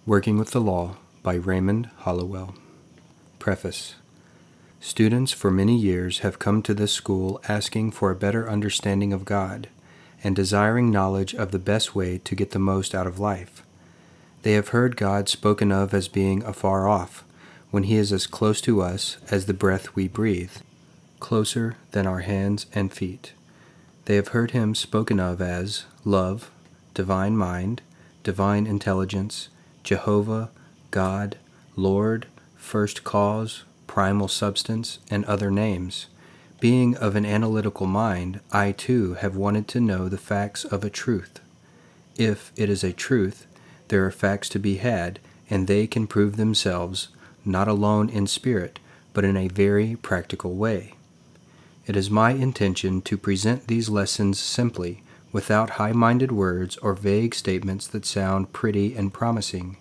Working with the Law by Raymond, Holliwell. Preface. Students for many years have come to this school asking for a better understanding of God and desiring knowledge of the best way to get the most out of life. They have heard God spoken of as being afar off, when He is as close to us as the breath we breathe, closer than our hands and feet. They have heard Him spoken of as love, divine mind, divine intelligence, Jehovah, God, Lord, first cause, primal substance, and other names. Being of an analytical mind, I too have wanted to know the facts of a truth. If it is a truth, there are facts to be had, and they can prove themselves, not alone in spirit, but in a very practical way. It is my intention to present these lessons simply, without high-minded words or vague statements that sound pretty and promising.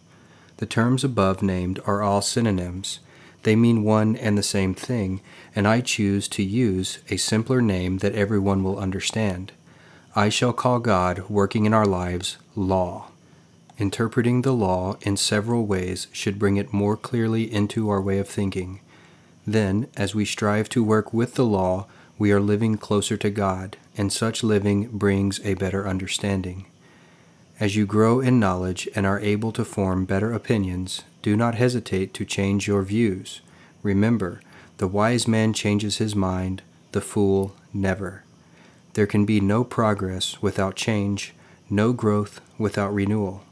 The terms above named are all synonyms. They mean one and the same thing, and I choose to use a simpler name that everyone will understand. I shall call God working in our lives law. Interpreting the law in several ways should bring it more clearly into our way of thinking. Then, as we strive to work with the law, we are living closer to God, and such living brings a better understanding. As you grow in knowledge and are able to form better opinions, do not hesitate to change your views. Remember, the wise man changes his mind, the fool never. There can be no progress without change, no growth without renewal.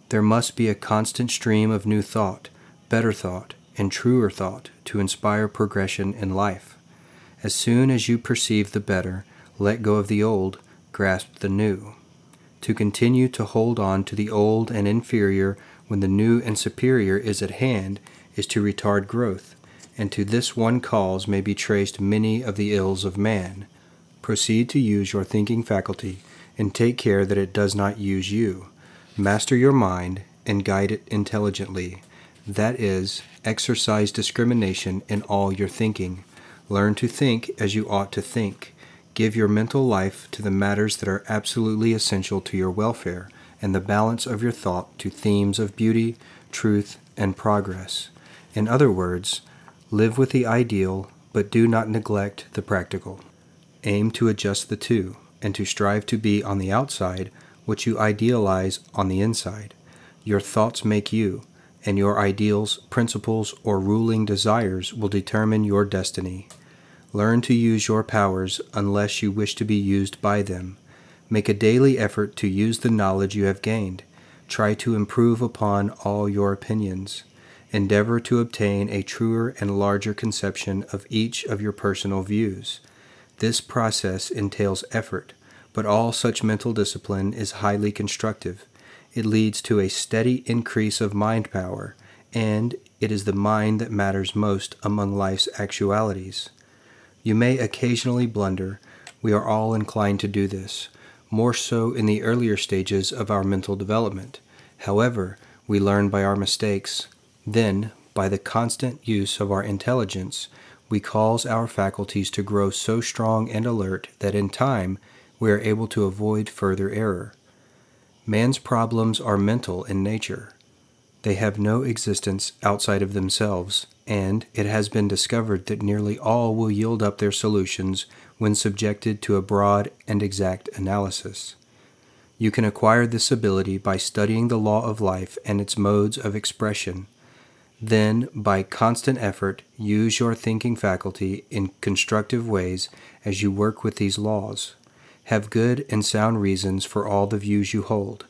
There must be a constant stream of new thought, better thought, and truer thought to inspire progression in life. As soon as you perceive the better, let go of the old, grasp the new. To continue to hold on to the old and inferior when the new and superior is at hand is to retard growth, and to this one cause may be traced many of the ills of man. Proceed to use your thinking faculty, and take care that it does not use you. Master your mind and guide it intelligently. That is, exercise discrimination in all your thinking. Learn to think as you ought to think. Give your mental life to the matters that are absolutely essential to your welfare, and the balance of your thought to themes of beauty, truth, and progress. In other words, live with the ideal, but do not neglect the practical. Aim to adjust the two, and to strive to be on the outside what you idealize on the inside. Your thoughts make you, and your ideals, principles, or ruling desires will determine your destiny. Learn to use your powers unless you wish to be used by them. Make a daily effort to use the knowledge you have gained. Try to improve upon all your opinions. Endeavor to obtain a truer and larger conception of each of your personal views. This process entails effort, but all such mental discipline is highly constructive. It leads to a steady increase of mind power, and it is the mind that matters most among life's actualities. You may occasionally blunder. We are all inclined to do this, more so in the earlier stages of our mental development. However, we learn by our mistakes. Then, by the constant use of our intelligence, we cause our faculties to grow so strong and alert that in time we are able to avoid further error. Man's problems are mental in nature. They have no existence outside of themselves, and it has been discovered that nearly all will yield up their solutions when subjected to a broad and exact analysis. You can acquire this ability by studying the law of life and its modes of expression. Then, by constant effort, use your thinking faculty in constructive ways as you work with these laws. Have good and sound reasons for all the views you hold.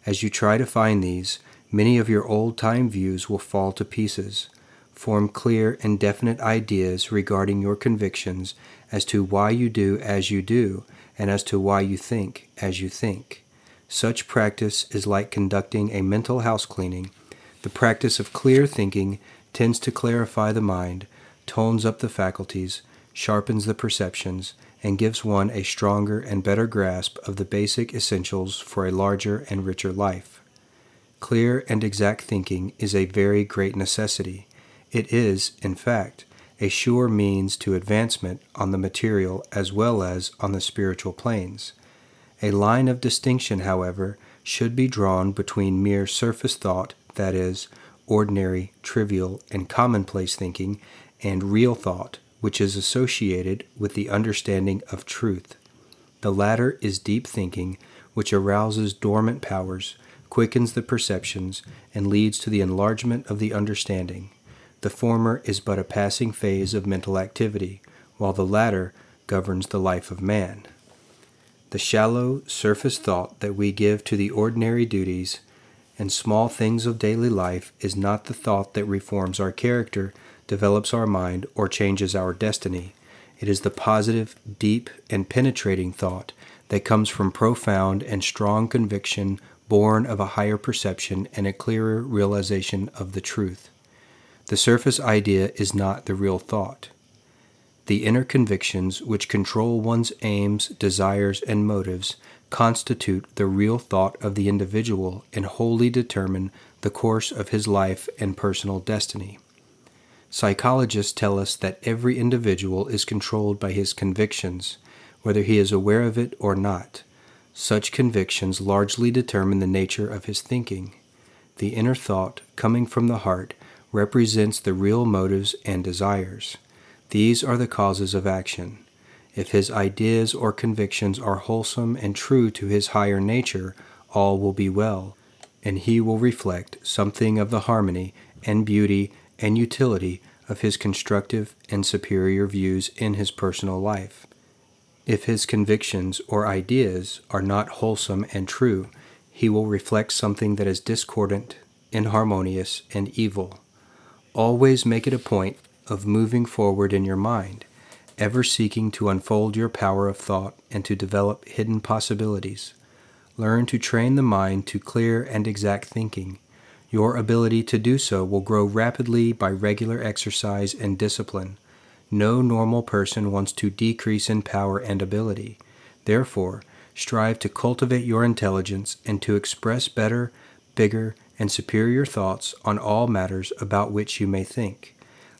As you try to find these, many of your old-time views will fall to pieces. Form clear and definite ideas regarding your convictions as to why you do as you do, and as to why you think as you think. Such practice is like conducting a mental house cleaning. The practice of clear thinking tends to clarify the mind, tones up the faculties, sharpens the perceptions, and gives one a stronger and better grasp of the basic essentials for a larger and richer life. Clear and exact thinking is a very great necessity. It is, in fact, a sure means to advancement on the material as well as on the spiritual planes. A line of distinction, however, should be drawn between mere surface thought that is, ordinary, trivial, and commonplace thinking, and real thought, which is associated with the understanding of truth. The latter is deep thinking, which arouses dormant powers, quickens the perceptions, and leads to the enlargement of the understanding. The former is but a passing phase of mental activity, while the latter governs the life of man. The shallow, surface thought that we give to the ordinary duties and small things of daily life is not the thought that reforms our character, develops our mind, or changes our destiny. It is the positive, deep, and penetrating thought that comes from profound and strong conviction born of a higher perception and a clearer realization of the truth. The surface idea is not the real thought. The inner convictions which control one's aims, desires, and motives constitute the real thought of the individual and wholly determine the course of his life and personal destiny. Psychologists tell us that every individual is controlled by his convictions, whether he is aware of it or not. Such convictions largely determine the nature of his thinking. The inner thought, coming from the heart, represents the real motives and desires. These are the causes of action. If his ideas or convictions are wholesome and true to his higher nature, all will be well, and he will reflect something of the harmony and beauty and utility of his constructive and superior views in his personal life. If his convictions or ideas are not wholesome and true, he will reflect something that is discordant, inharmonious, and evil. Always make it a point of moving forward in your mind, ever seeking to unfold your power of thought and to develop hidden possibilities. Learn to train the mind to clear and exact thinking. Your ability to do so will grow rapidly by regular exercise and discipline. No normal person wants to decrease in power and ability. Therefore, strive to cultivate your intelligence and to express better, bigger, and superior thoughts on all matters about which you may think.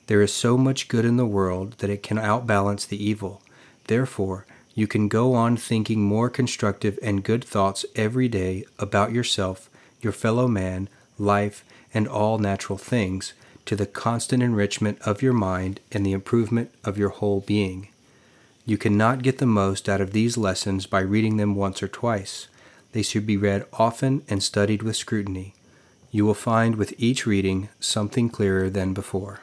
There is so much good in the world that it can outbalance the evil. Therefore, you can go on thinking more constructive and good thoughts every day about yourself, your fellow man, life, and all natural things, to the constant enrichment of your mind and the improvement of your whole being. You cannot get the most out of these lessons by reading them once or twice. They should be read often and studied with scrutiny. You will find with each reading something clearer than before.